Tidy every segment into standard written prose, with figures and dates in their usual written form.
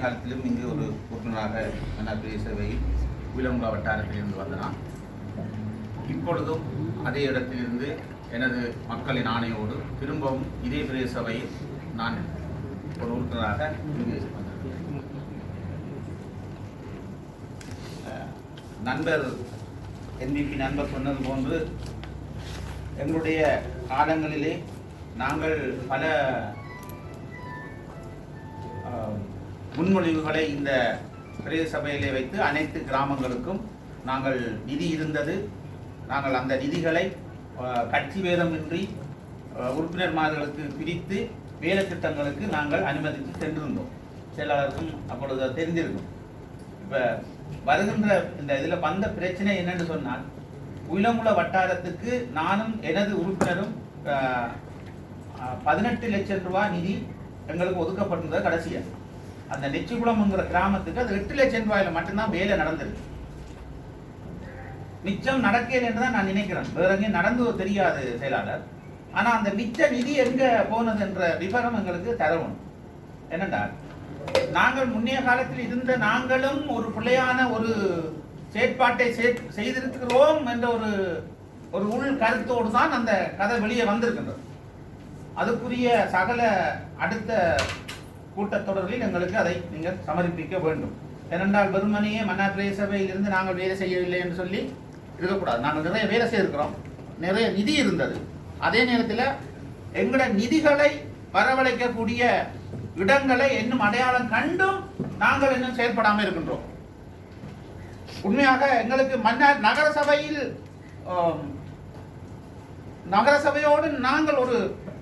காலத்திலும் இங்கு ஒரு உறுப்பினராக மன்னார் சேவையில் விலங்குலா வட்டாரத்திலிருந்து வந்தனால் இப்பொழுதும் அதே இடத்திலிருந்து எனது மக்களின் ஆணையோடு திரும்பவும் இதே பிரதேச சபையில் நான் ஒரு உறுப்பினராக இங்கு நண்பர் என்பிபி நண்பர் சொன்னது போன்று எங்களுடைய காலங்களிலே நாங்கள் பல முன்மொழிவுகளை இந்த பிரதேச சபையிலே வைத்து அனைத்து கிராமங்களுக்கும் நாங்கள் நிதி இருந்தது. நாங்கள் அந்த நிதிகளை கட்சி வேதமின்றி உறுப்பினர்மார்களுக்கு பிரித்து வேலை திட்டங்களுக்கு நாங்கள் அனுமதித்து சென்றிருந்தோம். செயலாளருக்கும் அப்பொழுது தெரிந்திருக்கும். இப்போ வருகின்ற இந்த இதில் வந்த பிரச்சனை என்னென்னு சொன்னால், உயிலங்குள வட்டாரத்துக்கு நானும் எனது உறுப்பினரும் 18 லட்சம் ரூபாய் நிதி எங்களுக்கு ஒதுக்கப்பட்டிருந்தது. கடைசியாக அந்த நெச்சிக்குளம்ங்கிற கிராமத்துக்கு அது 8 லட்சம் ரூபாயில் மட்டும்தான் வேலை நடந்திருக்கு. மிச்சம் நடக்கல என்று தான் நான் நினைக்கிறேன். வேற எங்கேயும் நடந்து தெரியாது செயலாளர். ஆனால் அந்த மிச்ச நிதி எங்கே போனது என்ற விவரம் எங்களுக்கு தரணும். என்னென்றால், நாங்கள் முன்னைய காலத்தில் இருந்த நாங்களும் ஒரு பிள்ளையான ஒரு செயற்பாட்டை செய்திருக்கிறோம் என்ற ஒரு உள் கருத்தோடு தான் அந்த கதை வெளியே வந்திருக்கின்றது. அதுக்குரிய சகல அடுத்த கூட்டத்தொடரில் எங்களுக்கு அதை நீங்கள் சமர்ப்பிக்க வேண்டும். ஏனென்றால் வெறுமனையே மன்னார் பிரதேச சபையில் இருந்து நாங்கள் வேலை செய்யவில்லை என்று சொல்லி இருக்கக்கூடாது. நாங்கள் நிறைய வேலை செய்திருக்கிறோம், நிறைய நிதி இருந்தது. அதே நேரத்தில் எங்களோட நிதிகளை வரவழைக்கக்கூடிய இடங்களை இன்னும் அடையாளம் கண்டும் நாங்கள் இன்னும் செயல்படாமல் இருக்கின்றோம். உண்மையாக எங்களுக்கு மன்னார் நகரசபையோடு நாங்கள் ஒரு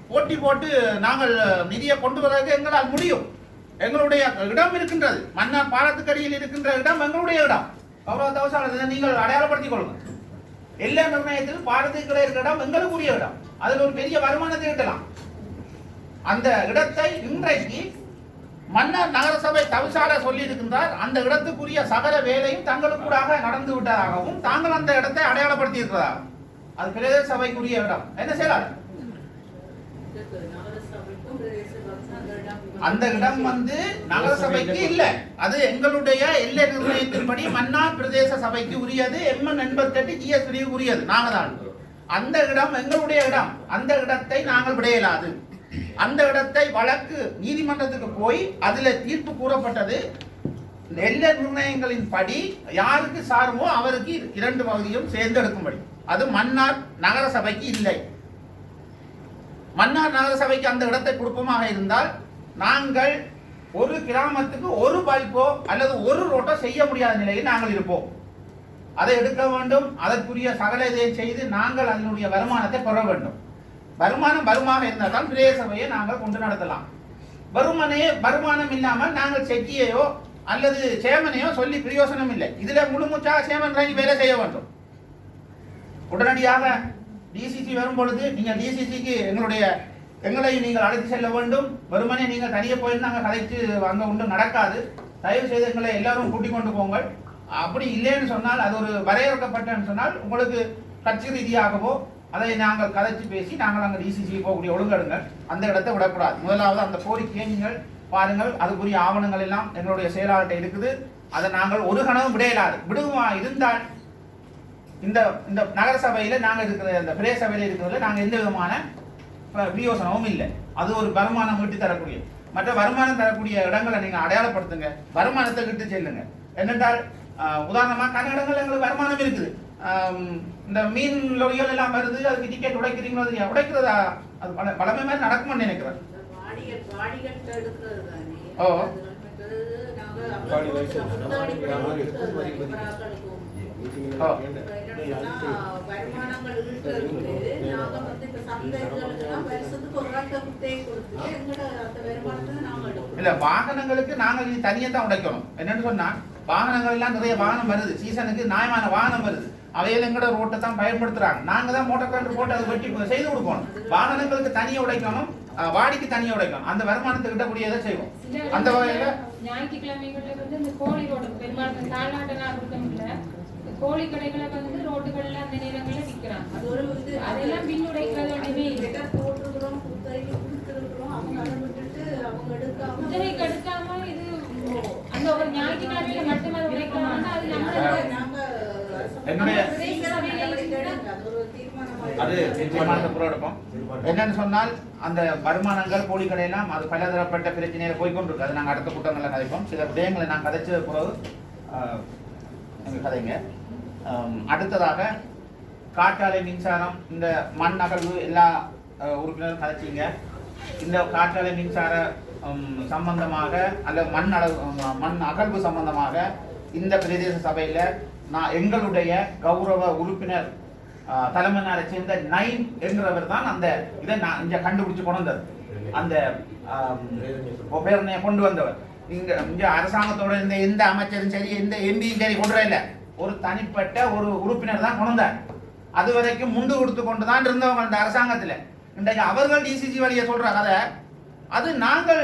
போட்டி போட்டு நாங்கள் நிதியை கொண்டு வருவதற்கு எங்களால் முடியும். எங்களுடைய இடம் இருக்கின்றது. மன்னார் பாலத்துக்கடியில் இருக்கின்ற இடம் எங்களுடைய இடம். கௌரவ தவசாளர் நீங்கள் அடையாளப்படுத்திக் கொள்ளுங்கள். எல்லா நிர்ணயத்திலும் பாலத்துக்கடை இருக்கிற இடம் எங்களுக்குரிய இடம். அதில் ஒரு பெரிய வருமானத்தை ஈட்டலாம். அந்த இடத்தை இன்றைக்கு மன்னார் நகரசபை தவிசாளர் சொல்லி இருக்கின்றார். அந்த இடத்துக்குரிய சகல வேலையும் தங்களுக்கூடாக நடந்து விட்டதாகவும் தாங்கள் அந்த இடத்தை அடையாளப்படுத்தி இருக்கிறதாகவும். அது பிரதேச சபைக்குரிய இடம். என்ன செய்யலாம்? அந்த இடம் நகரசபைக்கு இல்லை. அது எங்களுடைய எல்லை நிர்ணயத்தின்படி மன்னார் பிரதேச சபைக்கு உரியது. MN 88 GS பிரிவுக்கு உரியது. நாங்கள் தான் அந்த இடம் எங்களுடைய இடம். அந்த இடத்தை நாங்கள் விடையலாது. அந்த இடத்தை வழக்கு நீதிமன்றத்துக்கு போய் அதில் தீர்ப்பு கூறப்பட்டது. எல்லை நிர்ணயங்களின் படி யாருக்கு சாருமோ அவருக்கு 2 பகுதியும் சேர்ந்து எடுக்கும்படி. அது மன்னார் நகரசபைக்கு இல்லை. மன்னார் நகரசபைக்கு அந்த இடத்தை கொடுப்போமாக இருந்தால் நாங்கள் ஒரு கிராமத்துக்கு ஒரு பல்போ அல்லது ஒரு ரோட்டோ செய்ய முடியாத நிலையில் நாங்கள் இருப்போம். அதை எடுக்க வேண்டும். அதற்குரிய சகல இதை செய்து நாங்கள் அதனுடைய வருமானத்தை பெற வேண்டும். வருமானம் வருமாக இருந்தால் தான் பிரதேச சபையை நாங்கள் கொண்டு நடத்தலாம். வருமானம் இல்லாமல் நாங்கள் செட்டியையோ அல்லது சேமனையோ சொல்லி பிரயோசனம் இல்லை. இதில் முழுமுச்சாக சேமன் வேலை செய்ய வேண்டும். உடனடியாக டிசிசி வரும் பொழுது நீங்கள் டிசிசிக்கு எங்களை நீங்கள் அழைத்து செல்ல வேண்டும். வெறுமனே நீங்கள் தனியே போயிருந்து நாங்கள் கதைச்சு அங்கே ஒன்றும் நடக்காது. தயவு செய்து எங்களை எல்லாரும் கூட்டிக் கொண்டு போங்கள். அப்படி இல்லைன்னு சொன்னால், அது ஒரு வரையறுக்கப்பட்டன்னு சொன்னால், உங்களுக்கு கட்சி ரீதியாகவோ அதை நாங்கள் கதைச்சு பேசி நாங்கள் அங்கே டிசிசி போகக்கூடிய ஒழுங்கெடுங்கள். அந்த இடத்தை விடக்கூடாது. முதலாவது அந்த கோரிக்கையை நீங்கள் பாருங்கள். அதுக்குரிய ஆவணங்கள் எல்லாம் எங்களுடைய செயலாளர்கிட்ட இருக்குது. அதை நாங்கள் ஒரு கனவும் விடையிலாது. விடுமா இருந்தால் இந்த நகர சபையில் நாங்கள் இருக்கிற இந்த பிரதேச சபையில் இருக்கிறதுல நாங்கள் எந்த விதமான வியோசனமும் இல்லை. அது ஒரு வருமானம் ஈட்டி தரக்கூடிய மற்ற வருமானம் தரக்கூடிய இடங்களை நீங்கள் அடையாளப்படுத்துங்க. வருமானத்தை கிட்டு செல்லுங்க. என்னென்றால் உதாரணமாக கன்னடங்கள் எங்களுக்கு வருமானம் இருக்குது. இந்த மீன் லொரிகள் எல்லாம் வருது. அதுக்கு டிக்கெட் உடைக்கிறீங்களோ தெரியா? உடைக்கிறதா? அது பலமே மாதிரி நடக்கும்னு நினைக்கிறேன். ஓ இல்ல, வாகனங்களுக்கு நாங்கள் தனியா தான் உடைக்கணும். என்னன்னு சொன்னா, வாகனங்கள் எல்லாம் நிறைய வாகனம் வருது. சீசனுக்கு நியாயமான வாகனம் வருது. அவையில எங்கட ரோட்டை தான் பயன்படுத்துறாங்க. நாங்க தான் மோட்டார் கார் போட்டு அதை வெட்டி செய்து கொடுக்கணும். வாகனங்களுக்கு தனியா உடைக்கணும், வாடிக்கு தனியா உடைக்கணும். அந்த வருமானத்தை கிட்டக்கூடியதை செய்வோம். அந்த வகையில ஞாயிற்றுக்கிழமைகள்ல இந்த கோழி ரோடு பெரும்பாலும் தாழ்நாட்டெல்லாம் கொடுக்கணும்ல, கோழி கடைகளை ரோட்டுகள்ல அந்த நேரங்கள்ல விற்கிறாங்க. அது ஒரு அதெல்லாம் பின் உடைக்கிறதோடவே போட்டுக்கிறோம், குத்தகைக்கு கொடுத்துருக்கிறோம். அவங்க அதை விட்டுட்டு அவங்க எடுக்காம இது என்னுடைய அது தீர்மானத்தை எடுப்போம். என்னன்னு சொன்னால் அந்த வருமானங்கள் கோழி கடையெல்லாம் அது பலதரப்பட்ட பிரச்சனையில போய்கொண்டிருக்கு. அது நாங்கள் அடுத்த கூட்டங்களை கதைப்போம். சில விடயங்களை நான் கதைச்ச பிறகு கதைங்க. அடுத்ததாக காற்றாலை மின்சாரம், இந்த மண் அகழ்வு எல்லா உறுப்பினரும் கதைச்சிங்க. இந்த காற்றாலை மின்சார சம்பந்தமாக அல்ல மண் அகழ்வு சம்பந்தமாக இந்த பிரதேச சபையில நான் எங்களுடைய கௌரவ உறுப்பினர் தலைமையாரை சேர்ந்த நைன் என்கிறவர் தான் அந்த இதை நான் இங்க கண்டுபிடிச்சு கொண்டு வந்தது. அந்த பேரணையை கொண்டு வந்தவர் இங்க அரசாங்கத்தோட இந்த எந்த அமைச்சரும் சரி எந்த எம்பியும் சரி கொண்டு வரல, ஒரு தனிப்பட்ட ஒரு உறுப்பினர் தான் கொண்டு வந்தார். அது வரைக்கும் முண்டு கொடுத்து கொண்டு தான் இருந்தவங்க இந்த அரசாங்கத்தில். இன்றைக்கு அவர்கள் டிசிசி வழியை சொல்ற கதை அது நாங்கள்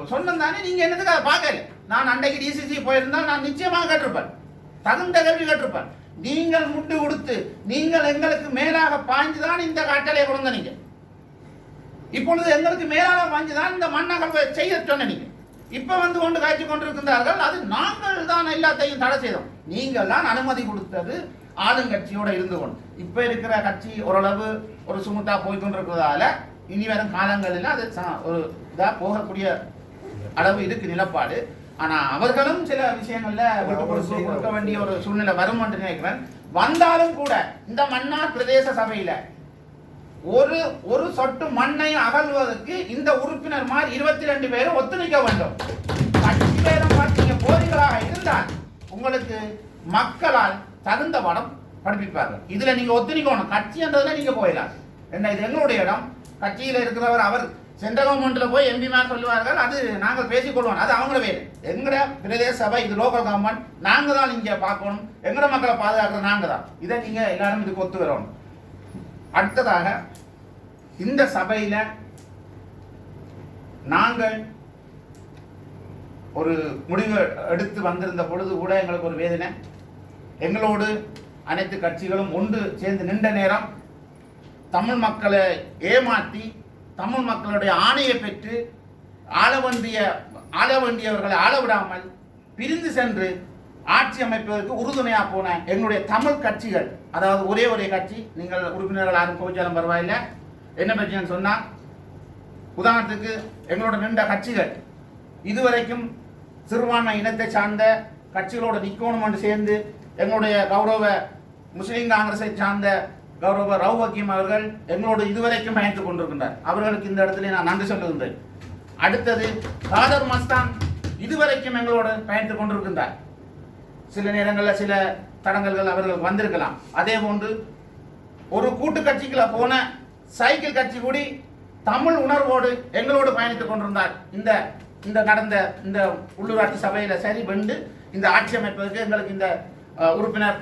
சொன்னதானே. நீங்க என்னதுக்கு அதை பார்க்கல? நான் அன்றைக்கு டிசிசி போயிருந்தால் நான் நிச்சயமாக கேட்டிருப்பேன், தகுந்த கேள்வி கேட்டிருப்பேன். நீங்கள் முட்டு கொடுத்து நீங்கள் எங்களுக்கு மேலாக பாய்ந்துதான் இந்த காட்டலையை கொண்டு நீங்க. இப்பொழுது எங்களுக்கு மேலாக பாய்ந்துதான் இந்த மண்ணகல்வை செய்ய சொன்ன நீங்க. இப்ப வந்து கொண்டு காய்ச்சி கொண்டிருக்கின்றார்கள். அது நாங்கள் தான் எல்லாத்தையும் தடை செய்தோம். நீங்கள் தான் அனுமதி கொடுத்தது ஆளுங்கட்சியோட இருந்து கொண்டு. இப்ப இருக்கிற கட்சி ஓரளவு ஒரு சுமுத்தா போய்கொண்டிருக்கிறதால இனி வரும் காலங்களில் அது ஒரு இதா போகக்கூடிய அளவு இருக்கு நிலப்பாடு. ஆனா அவர்களும் சில விஷயங்கள்ல கொடுக்க வேண்டிய ஒரு சூழ்நிலை வரும் என்று நினைக்கிறேன். வந்தாலும் கூட இந்த மன்னார் பிரதேச சபையில ஒரு சொட்டு மண்ணை அகழ்வதற்கு இந்த உறுப்பினர் மாதிரி 22 பேரும் ஒத்துழைக்க வேண்டும். கட்சி பேரம் பார்த்தீங்க போதிகளாக இருந்தால் உங்களுக்கு மக்களால் தகுந்த படம் படிப்பிப்பார்கள். இதுல நீங்க ஒத்துழைக்கணும். கட்சி என்றதுல நீங்க போயிடலாம். என்ன இது எங்களுடைய இடம். கட்சியில் இருக்கிறவர் அவர் சென்ட்ரல் கவர்மெண்ட்ல போய் எம்பிமார் சொல்லுவார்கள், அது நாங்கள் பேசிக்கொள்வோம். அது அவங்கள வேறு. எங்கட பிரதேச சபை இது லோக்கல் கவர்மெண்ட். நாங்க தான் இங்க பார்க்கணும். எங்கட மக்களை பாதுகாக்கிறது நாங்க தான். இதை நீங்க எல்லாரும் இதுக்கு ஒத்து வரணும். அடுத்ததாக இந்த சபையில நாங்கள் ஒரு முடிவு எடுத்து வந்திருந்த பொழுது கூட எங்களுக்கு ஒரு வேதனை. எங்களோடு அனைத்து கட்சிகளும் ஒன்று சேர்ந்து நின்ற நேரம் தமிழ் மக்களை ஏமாற்றி தமிழ் மக்களுடைய ஆணையை பெற்று ஆள வேண்டியவர்களை ஆள விடாமல் பிரிந்து சென்று ஆட்சி அமைப்பதற்கு உறுதுணையா போன எங்களுடைய தமிழ் கட்சிகள், அதாவது ஒரே கட்சி, நீங்கள் உறுப்பினர்கள் யாரும் கோவிச்சாலும் பரவாயில்லை, என்ன பிரச்சனைன்னு சொன்னா உதாரணத்துக்கு எங்களோட நின்ற கட்சிகள் இதுவரைக்கும் சிறுபான்மை இனத்தை சார்ந்த கட்சிகளோட நிக்கணும் என்று சேர்ந்து எங்களுடைய கௌரவ முஸ்லீம் காங்கிரஸை சார்ந்த கௌரவ ரவு ஹக்கீம் அவர்கள் எங்களோடு இதுவரைக்கும் பயணித்துக் கொண்டிருக்கின்றார். அவர்களுக்கு இந்த இடத்துல நான் நன்றி சொல்லுகின்றேன். அடுத்தது காதர் மஸ்தான் இதுவரைக்கும் எங்களோடு பயணித்துக் கொண்டிருக்கின்றார். சில நேரங்களில் சில தடங்கல்கள் அவர்கள் வந்திருக்கலாம். அதே போன்று ஒரு கூட்டு கட்சிக்குள்ள போன சைக்கிள் கட்சி கூடி தமிழ் உணர்வோடு எங்களோடு பயணித்துக் கொண்டிருந்தார். இந்த நடந்த இந்த உள்ளூராட்சி சபையில சரி வென்று இந்த ஆட்சி அமைப்பதற்கு எங்களுக்கு இந்த உறுப்பினர்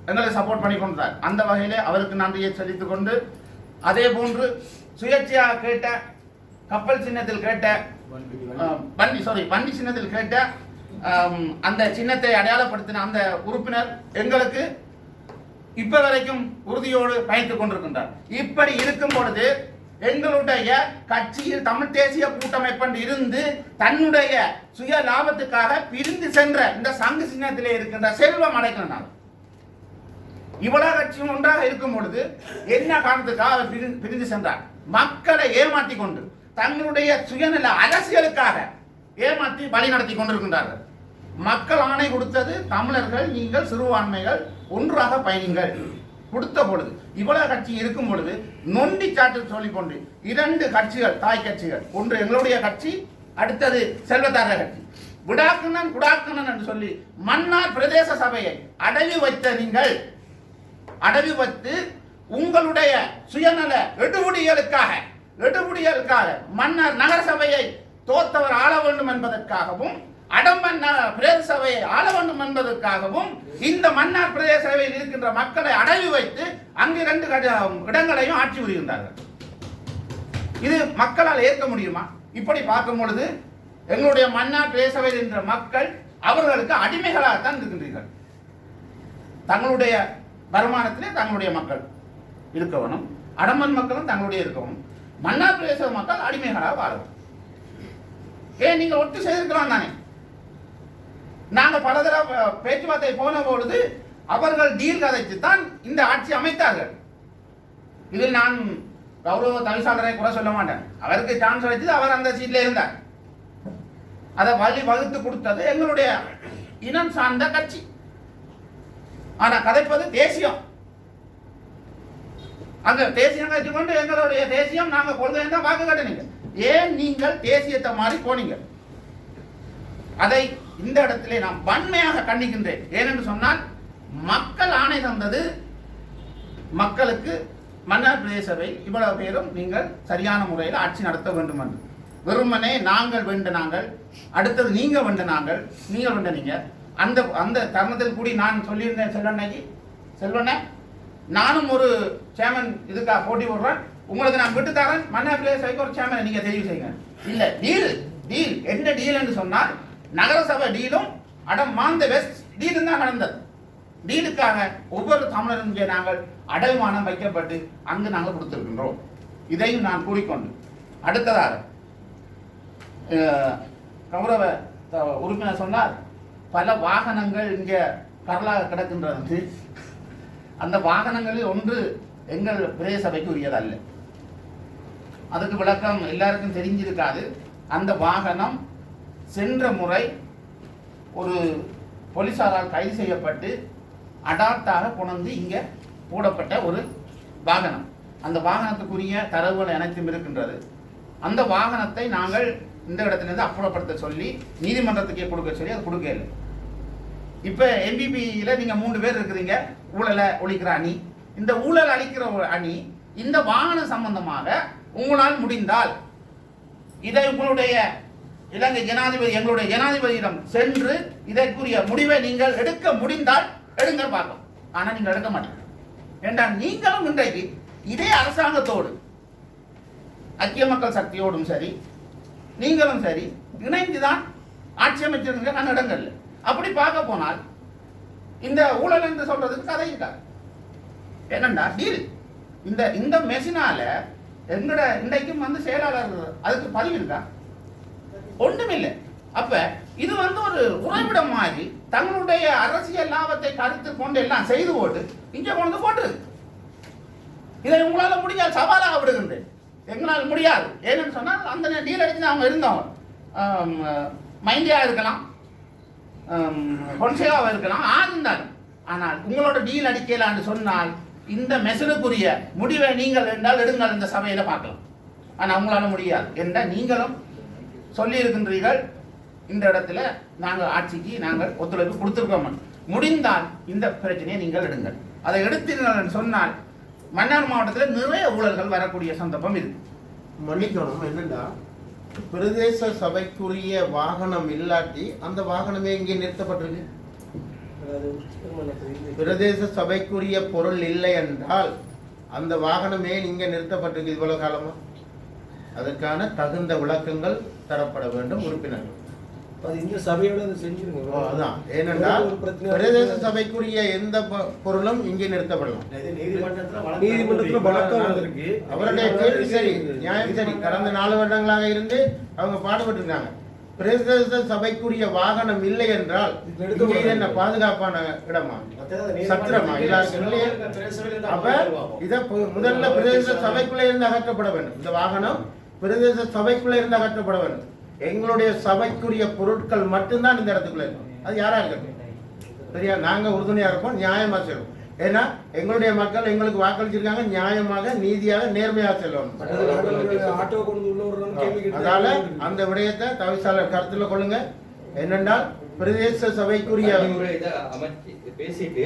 எங்களை சப்போர்ட் பண்ணி கொண்டார். அந்த வகையிலே அவருக்கு நன்றியை செலுத்திக் கொண்டு, அதே போன்று சுயேட்சையாக கேட்ட கப்பல் சின்னத்தில் கேட்ட வண்டி சின்னத்தில் கேட்ட அந்த சின்னத்தை அடையாளப்படுத்தின அந்த உறுப்பினர் எங்களுக்கு இப்ப வரைக்கும் உறுதியோடு பயணித்துக் கொண்டிருக்கின்றார். இப்படி இருக்கும் பொழுது எங்களுடைய கட்சியில் தமிழ் தேசிய கூட்டமைப்பு இருந்து தன்னுடைய சுய லாபத்துக்காக பிரிந்து சென்ற இந்த சங்கு சின்னத்திலே இருக்கின்ற செல்வம் அடைக்கணும். இவ்வளவு கட்சியும் ஒன்றாக இருக்கும் பொழுது என்ன காரணத்துக்காக அவர் பிரிந்து சென்றார்? மக்களை ஏமாற்றி கொண்டு தங்களுடைய சுயநல அரசியலுக்காக ஏமாற்றி வழி நடத்தி கொண்டிருக்கின்றார்கள். மக்கள் ஆணை கொடுத்தது தமிழர்கள், நீங்கள் சிறுபான்மைகள் ஒன்றாக பயணிங்கள் கொடுத்த பொழுது இவ்வளவு கட்சி இருக்கும் பொழுது நொண்டி சாட்டு சொல்லிக் கொண்டு 2 கட்சிகள், தாய் கட்சிகள், ஒன்று எங்களுடைய கட்சி, அடுத்தது செல்வத்தார கட்சி, விடாக்குனன் குடாக்குனன் என்று சொல்லி மன்னார் பிரதேச சபையை அடவி வைத்த நீங்கள் அடவி வைத்து உங்களுடைய சுயநல எடுபடிகளுக்காக மன்னார் நகர சபையை தோத்தவர் ஆள வேண்டும் என்பதற்காகவும் அடம்பன் பிரதேச சபையை ஆள வேண்டும் என்பதற்காகவும் இந்த மன்னார் பிரதேச சபையில் இருக்கின்ற மக்களை அடவி வைத்து அங்கு 2 இடங்களையும் ஆட்சி புரிகின்றார்கள். இது மக்களால் ஏற்க முடியுமா? இப்படி பார்க்கும் பொழுது எங்களுடைய மன்னார் பிரதேச சபையில் இருக்கின்ற மக்கள் அவர்களுக்கு அடிமைகளாகத்தான் இருக்கின்றீர்கள். தங்களுடைய வருமானத்திலே தங்களுடைய மக்கள் இருக்கவனும், அடம்பன் மக்களும் தங்களுடைய இருக்கவும், மன்னார் பிரதேச மக்கள் அடிமைகளாக வாழவும். ஏன் நீங்கள் ஒட்டு செய்திருக்கலாம் தானே? நாங்கள் பலதர பேச்சுவார்த்தை போன பொழுது அவர்கள் டீல் கதைத்து தான் இந்த ஆட்சி அமைத்தார்கள். இதில் நான் கௌரவ தவிசாளரை குறை சொல்ல மாட்டேன். அவருக்கு சான்ஸ் அளித்தது, அவர் அந்த சீட்ல இருந்தார். அதை வழி வகுத்து கொடுத்தது எங்களுடைய இனம் சார்ந்த கட்சி. ஆனா கதைப்பது தேசியம். அங்க தேசியம் கட்சிக்கொண்டு எங்களுடைய தேசியம் நாங்க கொள்கை தான் வாக்கு கட்டினீங்க. ஏன் நீங்கள் தேசியத்தை மாறி போனீங்க? அதை இந்த இடத்திலே நான் வன்மையாக கண்டிக்கின்றேன். ஏனென்று சொன்னால் மக்கள் ஆணை தந்தது, மக்களுக்கு மன்னார் பிரதேச சபை இவ்வளவு பேரும் நீங்கள் சரியான முறையில் ஆட்சி நடத்த வேண்டும் என்று. வெறுமனே நாங்கள் வேண்டினாங்கள், அடுத்தது நீங்க வேண்டினாங்கள், நீங்கள் வேண்டினீங்க. அந்த அந்த தருணத்தில் கூடி நான் சொல்லியிருந்தேன் செல்வண்ணே, நானும் ஒரு சேர்மன் இதுக்காக போட்டி போடுறேன், உங்களுக்கு நான் விட்டு தரேன், மன்னார் பிரதேச சபைக்கு ஒரு சேர்மனை நீங்க தெரிவு செய்யுங்க. இல்ல டீல் டீல் என்ன டீல் என்று சொன்னால் நகரசபை டீலும் மாந்த வெஸ்ட் டீலும் தான் நடந்தது. டீலுக்காக ஒவ்வொரு தமிழரும் இங்கே நாங்கள் அடைமானம் வைக்கப்பட்டு அங்கு நாங்கள் கொடுத்திருக்கின்றோம். இதையும் நான் கூறிக்கொண்டு அடுத்ததாக கௌரவ உறுப்பினர் சொன்னார், பல வாகனங்கள் இங்கே கரலாக கிடக்கின்றது. அந்த வாகனங்களில் ஒன்று எங்கள் பிரதேச சபைக்கு உரியதல்ல. அதுக்கு விளக்கம் எல்லாருக்கும் தெரிஞ்சிருக்காது. அந்த வாகனம் சென்ற முறை ஒரு போலீசாரால் கைது செய்யப்பட்டு அடாப்டாக கொண்டு இங்கே போடப்பட்ட ஒரு வாகனம். அந்த வாகனத்துக்குரிய தரவுகள் அனைத்தும் இருக்கின்றது. அந்த வாகனத்தை நாங்கள் இந்த இடத்திலிருந்து அப்புறப்படுத்த சொல்லி நீதிமன்றத்துக்கே கொடுக்க சொல்லி அது கொடுக்கல. இப்போ எம்பிபியில் நீங்கள் 3 பேர் இருக்கிறீங்க, ஊழலை ஒழிக்கிற அணி. இந்த ஊழல் அளிக்கிற அணி இந்த வாகனம் சம்பந்தமாக உங்களால் முடிந்தால் இதை உங்களுடைய இலங்கை ஜனாதிபதி, எங்களுடைய ஜனாதிபதியிடம் சென்று இதற்குரிய முடிவை நீங்கள் எடுக்க முடிந்தால் எடுங்க பார்க்கலாம். ஆனால் நீங்கள் எடுக்க மாட்டீங்க. என்றால் நீங்களும் இன்றைக்கு இதே அரசாங்கத்தோடு ஐக்கிய மக்கள் சக்தியோடும் சரி, நீங்களும் சரி இணைந்துதான் ஆட்சி அமைச்சிருங்க கன்னடங்கள்ல. அப்படி பார்க்க போனால் இந்த ஊழல் என்று சொல்றதுக்கு கதை இருக்காது. என்னண்டா டீல் இந்த இந்த மெஷினால எங்கட இன்றைக்கும் செயலாளர் அதுக்கு பதிவு இருக்கா? ஒன்றுமில்லை. அப்ப இது ஒரு உறைவிடம் மாதிரி தங்களுடைய அரசியல் லாபத்தை கருத்து கொண்டு எல்லாம் செய்து போட்டு இங்க கொண்டு போட்டு இதை உங்களால முடியாது, சவாலாக விடுகின்றேன். எங்களால் முடியாது. ஏன்னு சொன்னால் அந்த டீல் அடிச்சு அவங்க இருந்தவங்க மைண்டியா இருக்கலாம், பொன்சேவாக இருக்கலாம், இருந்தாலும். ஆனால் உங்களோட டீல் அடிக்கலான்னு சொன்னால் இந்த மெசனுக்குரிய முடிவை நீங்கள் என்றால் எடுங்கள், இந்த சபையில பார்க்கலாம். ஆனால் அவங்களால முடியாது என்றால் நீங்களும் சொல்லி இருக்கின்றீர்கள். இந்த இடத்துல நாங்கள் ஆட்சிக்கு நாங்கள் ஒத்துழைப்பு கொடுத்துருக்கோம். முடிந்தால் இந்த பிரச்சனையை நீங்கள் எடுங்கள். அதை எடுத்தீர்கள் சொன்னால் மன்னார் மாவட்டத்தில் நிறைய ஊழல்கள் வரக்கூடிய சந்தர்ப்பம் இருக்கு. மன்னிக்கணும், என்னன்னா பிரதேச சபைக்குரிய வாகனம் இல்லாட்டி அந்த வாகனமே இங்கே நிறுத்தப்பட்டிருக்கு. பிரதேச சபைக்குரிய பொருள் இல்லை என்றால் அந்த வாகனமே இங்கே நிறுத்தப்பட்டிருக்கு இவ்வளவு காலமா. அதற்கான தகுந்த விளக்கங்கள் தரப்பட வேண்டும் உறுப்பினர்கள். அதான் ஏனென்றால் பிரதேச சபைக்குரிய எந்த பொருளும் இங்கே நிறுத்தப்படலாம். அவருடைய கேள்வி சரி, நியாயம் சரி. கடந்த 4 வருடங்களாக இருந்து அவங்க பாடுபட்டு இருக்காங்க. பிரதேச சபைக்குரிய வாகனம் இல்லை என்றால் இங்கே என்ன பாதுகாப்பான இடமா, சத்திரமா? அப்ப இத முதல்ல பிரதேச சபைக்குள்ளே இருந்து அகற்றப்பட வேண்டும். இந்த வாகனம் பிரதேச சபைக்குள்ளே இருந்து அகற்றப்பட வேண்டும். எங்களுடைய சபைக்குரிய பொருட்கள் மட்டும்தான் இந்த இடத்துக்குள்ள இருக்கும். அது யாரா இருக்கட்டும், சரியா? நாங்க உறுதுணையா இருப்போம், நியாயமா செல்வோம். ஏன்னா எங்களுடைய மக்கள் எங்களுக்கு வாக்களிச்சிருக்காங்க, நியாயமாக நீதியாக நேர்மையாக செல்லணும். அதனால அந்த விடயத்தை தவிசாளர் கருத்துல கொள்ளுங்க. என்னென்றால் பிரதேச சபைக்குரிய பேசிட்டு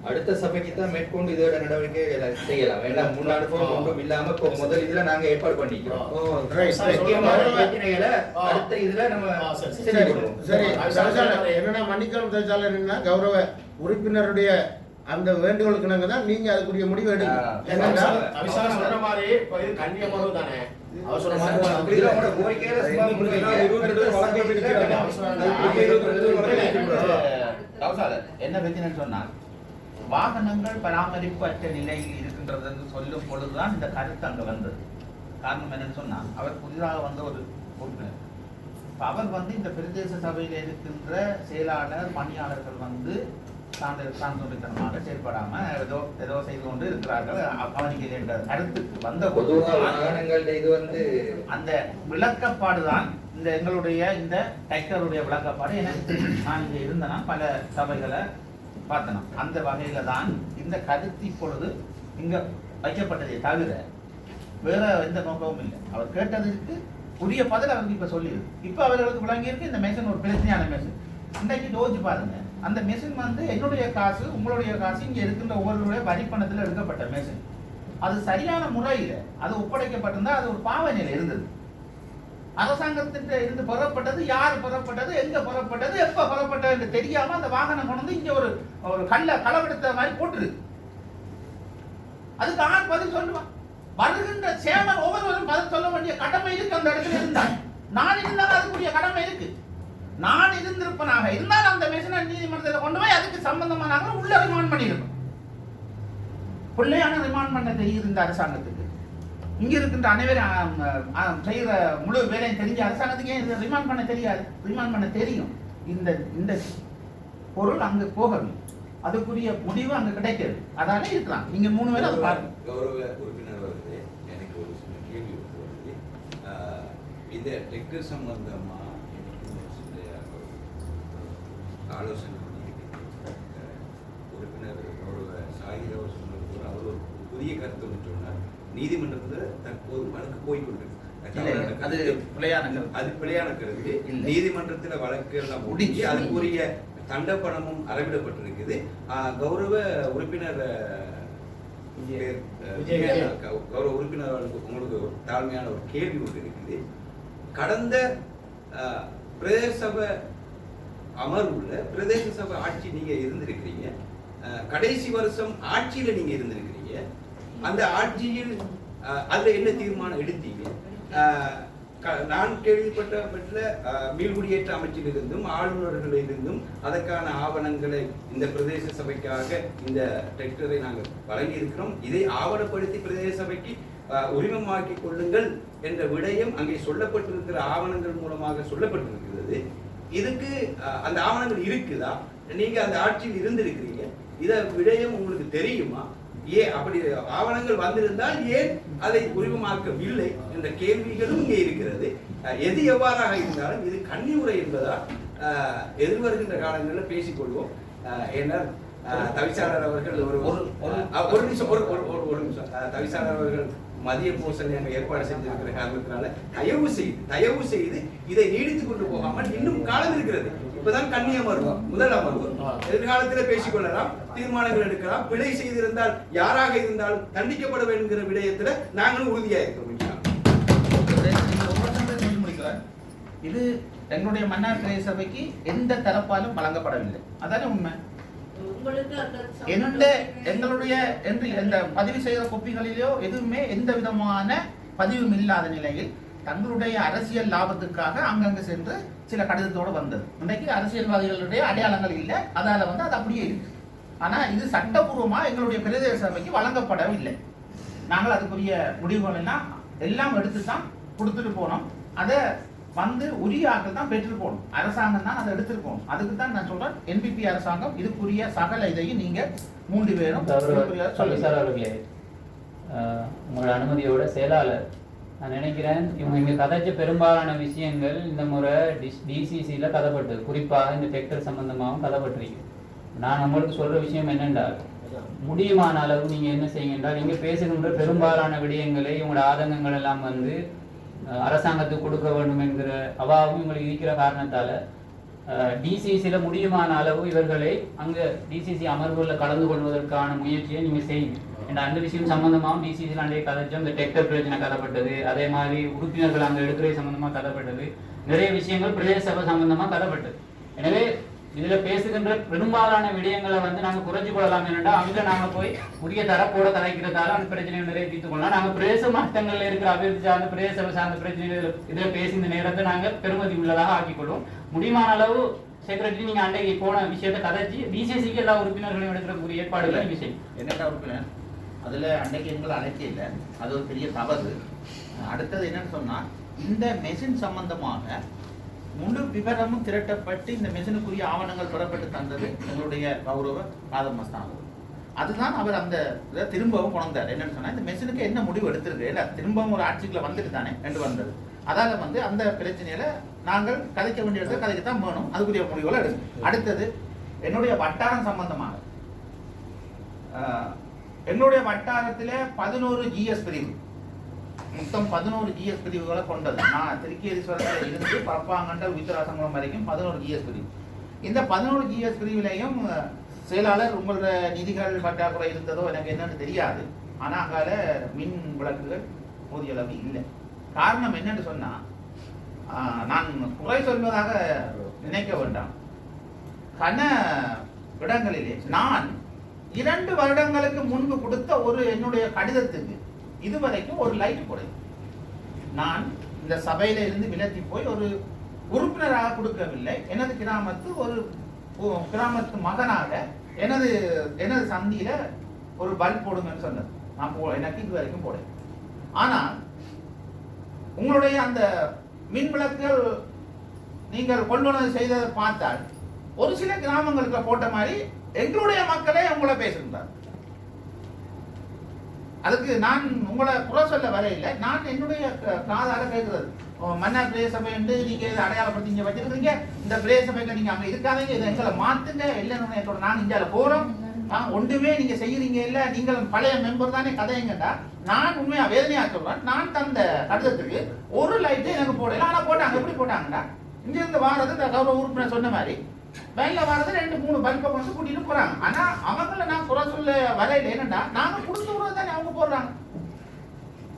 அடுத்த சபைக்கு தான் மேற்கொண்டு இதோட நடவடிக்கை செய்யலாம். ஏன்னா முன்னாடி ஒன்றும் இல்லாம முதல் இதுல நாங்க ஏற்பாடு பண்ணிக்கிறோம். அடுத்த இதுல நம்ம சரி. என்னன்னா மன்னிக்கணும் தவிசாளர், என்ன கௌரவ உறுப்பினருடைய அந்த வேண்டுகோளுக்கு நாங்க தான் நீங்க அதுக்குரிய முடிவு எடுங்க. என்ன பிரச்சனை சொன்னால் வாகனங்கள் பராமரிப்பு அற்ற நிலையில் இருக்கின்றது என்று சொல்லும் பொழுதுதான் இந்த கருத்து அங்க வந்தது. காரணம் என்னன்னு சொன்னா அவர் புதிதாக வந்த ஒரு உறுப்பினர். அவர் இந்த பிரதேச சபையில் இருக்கின்ற செயலாளர் பணியாளர்கள் சான்றோத்தனமாக செயல்படாம ஏதோ செய்து கொண்டு இருக்கிறார்கள் கவனிக்கலை என்ற கருத்துக்கு வந்த பொதுவாக வாகனங்கள்ல இது வந்து அந்த விளக்கப்பாடுதான் இந்த எங்களுடைய இந்த டைக்கருடைய விளக்கப்பாடு. என நான் இங்கே இருந்தேன்னா பல சபைகளை பார்த்தேன். அந்த வகையில தான் இந்த கருத்து இப்பொழுது இங்க வைக்கப்பட்டதை தவிர வேற எந்த நோக்கமும் இல்லை. அவர் கேட்டதற்கு உரிய பதில் அவருக்கு இப்ப சொல்லியிருக்கு. இப்ப அவர்களுக்கு விளங்கியிருக்கு இந்த மெஷின் ஒரு பிரச்சனையான மெஷின். இன்றைக்கு யோசிச்சு பாருங்க, அந்த மெஷின் வந்து என்னுடைய காசு உங்களுடைய காசு இங்க இருக்கின்ற ஒவ்வொருடைய வரிப்பணத்தில் எடுக்கப்பட்ட மெஷின். அது சரியான முறையில் அது ஒப்படைக்கப்பட்டிருந்தா அது ஒரு பாவனையில் இருந்தது. அரசாங்கத்திட்ட இருந்து பெறப்பட்டது, யார் பெறப்பட்டது, எங்க பெறப்பட்டது, எப்ப பெறப்பட்டது என்று தெரியாம அந்த வாகனம் கொண்டு இங்க ஒரு களவெடுத்த மாதிரி போட்டுருக்கு. அதுக்கு ஆண் பதில் சொல்லுவான். வருகின்ற சேமன் ஒவ்வொருவரும் பதில் சொல்ல வேண்டிய கடமை இருக்கு. அந்த இடத்துல இருந்தால் நான் இருந்தாலும் அதுக்குரிய கடமை இருக்கு. நான் இருந்திருப்பனாக இருந்தால் அந்த மெஷினை நீதிமன்றத்தில் கொண்டு போய் அதுக்கு சம்பந்தமான உள்ள ரிமாண்ட் பண்ணியிருப்பேன். பிள்ளையான ரிமாண்ட் பண்ண தெரியுது இந்த அரசாங்கத்துக்கு. இங்க இருக்கின்ற அனைவரும் செய்கிற முழு வேலையும் தெரிஞ்ச அரசாங்கத்துக்கு ஏன் ரிமாண்ட் பண்ண தெரியாது? ரிமாண்ட் பண்ண தெரியும். இந்த பொருள் அங்கு போகவில்லை, அதுக்குரிய முடிவு அங்க கிடைக்கிறது. அதாலே இருக்கலாம். நீங்க 3 பேரும் அதை பாருங்க. கௌரவ உறுப்பினர் அவர்களே, எனக்கு ஒரு சின்ன கேள்வி வருது. இந்த டெக்கு சம்பந்தமா ஆலோசனை உறுப்பினர் கௌரவ சாகிர் அவர் சொன்னது அவர் ஒரு புதிய கருத்து சொன்னார். நீதிமன்றத்தில் தற்போது வழக்கு போய்கொண்டிருக்கு. அது பிழையான கருத்து. நீதிமன்றத்தில் வழக்கு எல்லாம் முடிஞ்சு அதுக்குரிய தண்டப்பணமும் அறவிடப்பட்டிருக்குது. கௌரவ உறுப்பினர் கௌரவ உறுப்பினர் உங்களுக்கு ஒரு தாழ்மையான ஒரு கேள்வி ஒன்று இருக்குது. கடந்த பிரதேச சபை அமர்வுல பிரதேச சபை ஆட்சி நீங்க இருந்திருக்கிறீங்க. கடைசி வருஷம் ஆட்சியில நீங்க இருந்திருக்கிறீங்க. அந்த ஆட்சியில் அதுல என்ன தீர்மானம் எடுத்தீங்க? நான் கேள்விப்பட்ட மீள்குடியேற்ற அமைச்சிலிருந்தும் ஆளுநர்களிலிருந்தும் அதற்கான ஆவணங்களை இந்த பிரதேச சபைக்காக இந்த டிராக்டரை நாங்கள் வழங்கி இருக்கிறோம். இதை ஆவணப்படுத்தி பிரதேச சபைக்கு உரிமமாக்கி கொள்ளுங்கள் என்ற விடயம் அங்கே சொல்லப்பட்டிருக்கிற ஆவணங்கள் மூலமாக சொல்லப்பட்டிருக்கிறது. இதுக்கு அந்த ஆவணங்கள் இருக்குதா? நீங்க அந்த ஆட்சியில் இருந்திருக்கிறீங்க, இத விடயம் உங்களுக்கு தெரியுமா? ஏன் அப்படி ஆவணங்கள் வந்திருந்தால் ஏன் அதை உரிமமாக்கவில்லை என்ற கேள்விகளும் இங்கே இருக்கிறது. எது எவ்வாறாக இருந்தாலும் இது கன்னியுரை என்பதால் எதிர்வருகின்ற காலங்களில் பேசிக்கொள்வோம். ஏன்னா தவிசாளர் அவர்கள் ஒரு நிமிஷம் தவிசாளர் அவர்கள் மதிய பூசல் ஏற்பாடு செஞ்சிருக்கிற காரணத்தினால தயவு செய்து இதை நீடித்துக் கொண்டு போகாமல் இன்னும் காலம் இருக்கிறது. இப்பதான் கன்னி அமர்வு, முதல் அமர்வு. எதிர்காலத்தில் பேசிக்கொள்ளலாம், தீர்மானங்கள் எடுக்கலாம். பிழை செய்திருந்தால் யாராக இருந்தாலும் தண்டிக்கப்பட வேண்டுங்கிற விடயத்துல நாங்களும் உறுதியா இருக்கிறோம். இது எங்களுடைய மன்னார் பிரதேச சபைக்கு எந்த தரப்பாலும் வழங்கப்படவில்லை. அதான உண்மை. எங்களுடைய எந்த பதிவு செய்கிற கொப்பிகளிலோ எதுவுமே எந்த விதமான பதிவும் இல்லாத நிலையில் தங்களுடைய அரசியல் லாபத்துக்காக அங்கங்க சென்று சில கடிதத்தோடு வந்தது. இன்றைக்கு அரசியல்வாதிகளுடைய அடையாளங்கள் இல்லை, அதால அது அப்படியே இருக்கு. ஆனா இது சட்டபூர்வமா எங்களுடைய பிரதேச சபைக்கு வழங்கப்படவில்லை. நாங்கள் அதுக்குரிய முடிவுகள் எல்லாம் எடுத்து தான் கொடுத்துட்டு போனோம். அதை உரிய ஆக்கள் தான் பெற்று போகணும். அரசாங்கம் தான் அதை எடுத்துருக்கோம். அதுக்கு தான் நான் சொல்றேன், என்பிபி அரசாங்கம் இதுக்குரிய சகல இதையும் நீங்க 3 பேரும் அவர்களே, உங்களோட அனுமதியோட செயலாளர், நான் நினைக்கிறேன் இவங்க இங்க கதைச்ச பெரும்பாலான விஷயங்கள் இந்த முறை டிசிசியில கதைப்பட்டது. குறிப்பாக இந்த டெக்டர் சம்பந்தமாகவும் கதைப்பட்டிருக்கு. நான் உங்களுக்கு சொல்ற விஷயம் என்னென்றால், முடியுமான அளவு நீங்க என்ன செய்யுங்க என்றால், நீங்க பேசுகின்ற பெரும்பாலான விடயங்களை உங்களோட ஆதங்கங்கள் எல்லாம் அரசாங்கத்துக்கு கொடுக்க வேண்டும் என்கிற அவாவும் உங்களுக்கு இருக்கிற காரணத்தால டிசிசியில முடியுமான அளவு இவர்களை அங்க டிசிசி அமர்வுகளில் கலந்து கொள்வதற்கான முயற்சியை நீங்க செய்யுங்க. அந்த விஷயம் சம்பந்தமாகவும் டிசிசியில் அன்றைய கதைச்சோம். இந்த டெக்டர் பிரச்சனை கதைப்பட்டது, அதே மாதிரி உறுப்பினர்கள் அங்கே எடுக்கிறது சம்பந்தமா கதைப்பட்டது, நிறைய விஷயங்கள் பிரதேச சபை சம்பந்தமா கதைப்பட்டது. எனவே இதுல பேசுகின்ற பெரும்பாலான விடயங்களை நாங்க குறைஞ்சு கொள்ளலாம். என்னடா அங்க நாங்க போய் உரிய தரப்போட கதைக்கிறதால அந்த பிரச்சனைகள் நிறைய தீர்த்து கொள்ளலாம். நாங்க பிரதேச மாவட்டங்கள்ல இருக்கிற அபிவிருத்தி சார்ந்த பிரதேச சபை சார்ந்த பிரச்சனைகள் இதுல பேசி இந்த நேரத்தை நாங்க பெருமதி உள்ளதாக ஆக்கிக்கொள்வோம். முடியுமான அளவு செக்ரட்டரி நீங்க அன்றைக்கு போன விஷயத்தை கதைச்சு டிசிசிக்கு எல்லா உறுப்பினர்களையும் எடுக்கிறக்கூடிய ஏற்பாடுகளை விஷயம் என்னடா உறுப்பினர் அதுல அன்றைக்கு எங்களை அழைக்க இல்லை, அது ஒரு பெரிய தவறு. அடுத்தது என்னன்னு சொன்னா, இந்த மெஷின் சம்பந்தமாக முழு விவரமும் திரட்டப்பட்டு இந்த மெஷினுக்குரிய ஆவணங்கள் பெறப்பட்டு தந்தது எங்களுடைய கௌரவ காதர் மஸ்தான். அதுதான் அவர் அந்த இதை திரும்பவும் கொண்டார். என்னன்னு சொன்னா இந்த மெஷினுக்கு என்ன முடிவு எடுத்திருக்கு இல்லை, திரும்பவும் ஒரு ஆட்சிக்குள்ள வந்துட்டு தானே என்று வந்தது. அதால அந்த பிரச்சனையில நாங்கள் கதைக்க வேண்டிய இடத்துல கதைக்கத்தான் வேணும், அதுக்குரிய முடிவுகளை எடுக்கும். அடுத்தது என்னுடைய வட்டாரம் சம்பந்தமாக என்னுடைய வட்டாரத்தில் 11 GS பிரிவு, மொத்தம் 11 GS பிரிவுகளை கொண்டது. நான் திருக்கேதீஸ்வரத்தில் இருந்து பரப்பாங்கண்ட உத்தராசங்குளம் வரைக்கும் 11 GS பிரிவு. இந்த 11 GS பிரிவிலையும் செயலாளர் உங்களோட நிதிகள் பற்றாக்குறை இருந்ததோ எனக்கு என்னன்னு தெரியாது. ஆனால் அங்கால மின் விளக்குகள் போதிய அளவு இல்லை. காரணம் என்னன்னு சொன்னா, நான் குறை சொல்வதாக நினைக்க வேண்டாம். கன இடங்களிலே நான் 2 வருடங்களுக்கு முன்பு கொடுத்த ஒரு என்னுடைய கடிதத்துக்கு இதுவரைக்கும் ஒரு லைட் குறை. நான் இந்த சபையில இருந்து விலத்தி போய் ஒரு உறுப்பினராக கொடுக்கவில்லை. எனது கிராமத்து மகனாக எனது சந்தியில ஒரு பல்ப் போடுங்கன்னு சொன்னது. நான் எனக்கு இது வரைக்கும் போட. ஆனால் உங்களுடைய அந்த மின் விளக்குகள் நீங்கள் கொள்வனவு செய்ததை பார்த்தால் ஒரு சில கிராமங்களுக்கு போட்ட மாதிரி எங்களுடைய மக்களே உங்களை பேசுகின்றார். அதுக்கு நான் உங்களை குறை சொல்ல வரையில்லை. நான் என்னுடைய காதால கேட்கிறது, மன்னார் பிரதேச சபை என்று நீங்க அடையாளப்படுத்தி இங்க வச்சிருக்கீங்க, இந்த பிரதேச சபையில நீங்க அங்க இருக்காதீங்க, இதை எங்களை மாத்துங்க, இல்லைன்னு நாங்க இந்தியால போறோம், ஒன்றுமே நீங்க செய்யறீங்க இல்ல, நீங்கள் பழைய மெம்பர் தானே கதைங்கடா. நான் உண்மையா வேதனையா சொல்றேன். நான் தந்த கடிதத்துக்கு ஒரு லைட்டு எனக்கு போடல. ஆனா போட்டாங்க. எப்படி போட்டாங்கடா, இங்க இருந்து வாரது இந்த கௌரவ உறுப்பினர் சொன்ன மாதிரி வெளில வாரது 2-3 பல்பை கொண்டு கூட்டிட்டு போறாங்க. ஆனா அவங்கள நான் குறை சொல்ல வரையில என்னடா, நாங்க கொடுத்து விடுறது தானே அவங்க போடுறாங்க.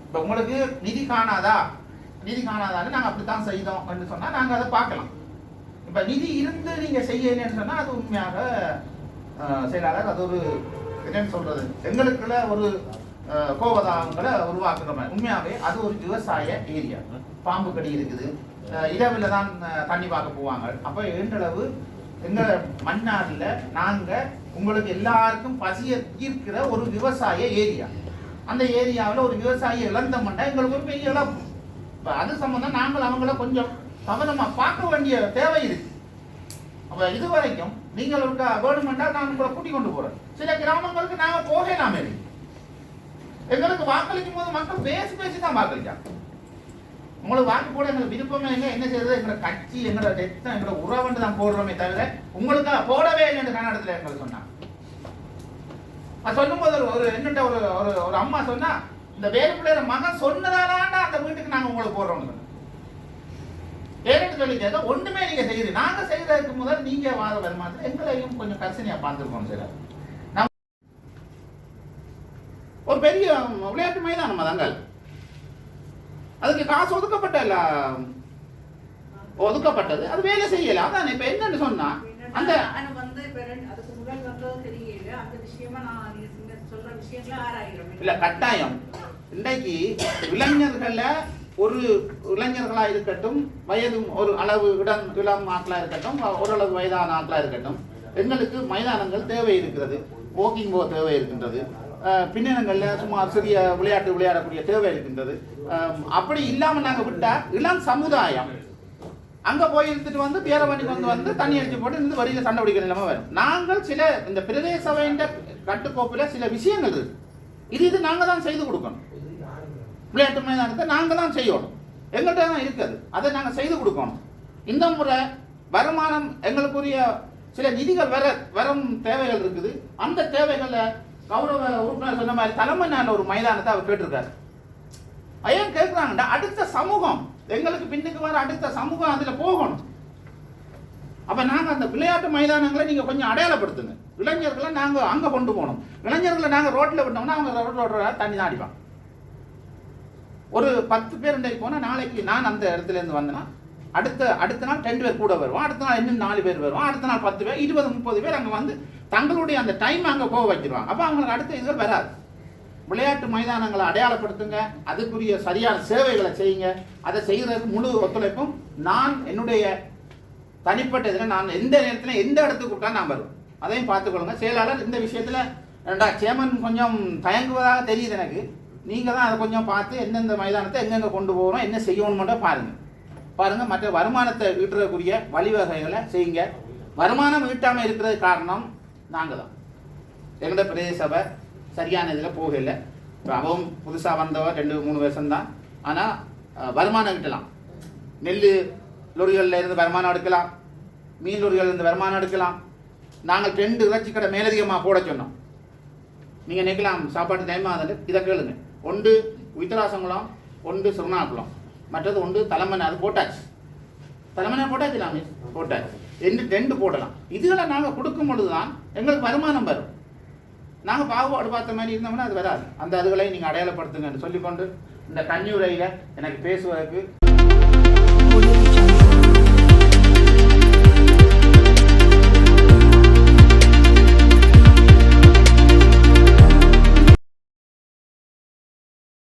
இப்ப உங்களுக்கு நிதி காணாதான்னு நாங்க அப்படித்தான் செய்தோம் அப்படின்னு சொன்னா நாங்க அதை பார்க்கலாம். இப்ப நிதி இருந்து நீங்க செய்யலன்னு சொன்னா அது உண்மையாக செயலாளர் அது ஒரு என்னன்னு சொல்றது, எங்களுக்குள்ள ஒரு கோபதாங்களை உருவாக்குற மாதிரி. உண்மையாவே அது ஒரு விவசாய ஏரியா. பாம்பு கடி இருக்குது, இரவுல தான் தண்ணி பார்க்க போவாங்க. அப்ப ஏண்டளவு எங்க மன்னார்ல நாங்க உங்களுக்கு எல்லாருக்கும் பசிய தீர்க்கிற ஒரு விவசாய ஏரியா. அந்த ஏரியாவில் ஒரு விவசாயி இழந்தோம்னா எங்களுக்கு ஒரு பெரிய இழப்பு. இப்ப அது சம்பந்தம் நாங்கள் அவங்கள கொஞ்சம் கவனமா பார்க்க வேண்டிய தேவை இருக்கு. அப்ப இதுவரைக்கும் நீங்கள் வேணுமெண்டா நான் உங்களை கூட்டிக் கொண்டு போறேன். சில கிராமங்களுக்கு நாங்க போகலாமே. எங்களுக்கு வாக்களிக்கும் போது மக்கள் பேசி தான் வாக்களிச்சாங்க. உங்களுக்கு வாக்கு போட எங்களுக்கு விருப்பமே இல்லை. என்ன செய்யறது, எங்களோட கட்சி எங்களோட ரத்தம் எங்களோட உறவுன்னு தான் போடுறோமே தவிர உங்களுக்கு போடவே இல்லைன்னு கன்னடத்துல எங்களுக்கு சொன்னாங்க. அது சொல்லும் போது ஒரு என்னட்ட ஒரு அம்மா சொன்னா, இந்த வேறு பிள்ளைய மகன் சொன்னதாலாண்டா அந்த வீட்டுக்கு நாங்க உங்களுக்கு போடுறோம்னு சொன்னோம். ஏன்னு சொல்லி கேட்க ஒண்ணுமே நீங்க செய்யுது. நாங்க செய்யறதுக்கு முதல் நீங்க வாத வருமானத்தில் எங்களையும் கொஞ்சம் கர்சனையா பார்த்துருக்கோம். சார் ஒரு பெரிய விளையாட்டு மைதானம் தாங்கள், அதுக்கு காசு ஒதுக்கப்பட்டது, அது வேலை செய்யல. அதான் இப்ப என்னன்னு சொன்னா அந்த இல்ல கட்டாயம் இன்றைக்கு இளைஞர்கள ஒரு இளைஞர்களா இருக்கட்டும், வயது ஒரு அளவு இளம் ஆட்களா இருக்கட்டும், ஓரளவு வயதான ஆட்களா இருக்கட்டும், எங்களுக்கு மைதானங்கள் தேவை இருக்கிறது, வாக்கிங் போக தேவை இருக்கின்றது, பின்னணங்கள்ல சும்மா சிறிய விளையாட்டு விளையாடக்கூடிய தேவை இருக்கின்றது. அப்படி இல்லாம நாங்க விட்டா இளம் சமுதாயம் அங்க போய் எடுத்துட்டு வந்து பேரவணி வந்து தண்ணி அடிச்சு போட்டு இந்த வரியில சண்டை பிடிக்கிற நிலைமை வரும். நாங்கள் சில இந்த பிரதேச சபையின் கட்டுக்கோப்புல சில விஷயங்கள் இருக்கு. இது நாங்க தான் செய்து கொடுக்கணும். விளையாட்டு மைதானத்தை நாங்க தான் செய்யணும், எங்கள்கிட்ட தான் இருக்குது, அதை நாங்க செய்து கொடுக்கணும். இந்த முறை வருமானம் எங்களுக்குரிய சில நிதிகள் வரும் தேவைகள் இருக்குது. அந்த தேவைகளை கௌரவ உறுப்பினர் சொன்ன மாதிரி தலைமையான ஒரு மைதானத்தை அவர் கேட்டிருக்காரு. ஏன் கேட்கிறாங்கடா, அடுத்த சமூகம் எங்களுக்கு பின்னுக்கு வர அடுத்த சமூகம் அதுல போகணும். அப்ப நாங்க அந்த விளையாட்டு மைதானங்களை நீங்க கொஞ்சம் அடையாளப்படுத்துங்க. இளைஞர்களை நாங்க அங்க கொண்டு போகணும். இளைஞர்களை நாங்க ரோட்ல விட்டோம்னா அவங்க ரோட்ல தண்ணி தான் அடிப்பாங்க. ஒரு 10 பேர் இன்றைக்கு போனா நாளைக்கு நான் அந்த இடத்துல இருந்து வந்தேன்னா அடுத்த நாள் 2 பேர் கூட வருவோம், அடுத்த நாள் இன்னும் 4 பேர் வருவோம், அடுத்த நாள் 10 பேர் 20-30 பேர் அங்க வந்து தங்களுடைய அந்த டைம் அங்க போக வச்சிருவாங்க. அப்ப அவங்களுக்கு அடுத்த இதுகள் வராது. விளையாட்டு மைதானங்களை அடையாளப்படுத்துங்க, அதுக்குரிய சரியான சேவைகளை செய்யுங்க. அதை செய்யறதுக்கு முழு ஒத்துழைப்பும் நான் என்னுடைய தனிப்பட்ட இதில் நான் எந்த நேரத்தில் எந்த இடத்துக்கு கூப்பிட்டா நான் வருவேன். அதையும் பார்த்துக்கொள்ளுங்க. செயலாளர் இந்த விஷயத்தில் சேமன் கொஞ்சம் தயங்குவதாக தெரியுது எனக்கு. நீங்கள் தான் அதை கொஞ்சம் பார்த்து எந்தெந்த மைதானத்தை எங்கெங்கே கொண்டு போகிறோம், என்ன செய்யணும்ன்ற பாருங்கள். பாருங்க, மற்ற வருமானத்தை ஈட்டுறக்கூடிய வழிவகைகளை செய்யுங்க. வருமானம் ஈட்டாமல் இருக்கிறது காரணம் நாங்கள் தான். எங்களோட பிரதேச சபை சரியான இதில் போகலை. இப்போ அவன் புதுசாக வந்தவன் 2-3 வருஷம்தான். ஆனால் வருமானம் ஈட்டலாம். நெல் லொரிகளில் இருந்து வருமானம் எடுக்கலாம், மீன் லொரிகளில் இருந்து வருமானம் எடுக்கலாம். நாங்கள் 2 இறைச்சி கடை மேலதிகமாக போட சொன்னோம். நீங்கள் நினைக்கலாம் சாப்பாட்டு டைமாக வந்து இதை கேளுங்க. ஒன்று உயித்தராசங்குளம், ஒன்று சிறுநாக்குளம், மற்றது ஒன்று தலைமனை. அது போட்டாச்சு, தலைமனை போட்டாச்சு, நாம போட்டாச்சு. 2 போடலாம். இதுகளை நாங்கள் கொடுக்கும் பொழுது தான் எங்களுக்கு வருமானம் வரும். நாங்கள் பாகுபாடு பார்த்த மாதிரி இருந்தோம்னா அது வராது. அந்த அதுகளை நீங்கள் அடையாளப்படுத்துங்கன்னு சொல்லிக்கொண்டு இந்த கன்னியுரையில் எனக்கு பேசுவதற்கு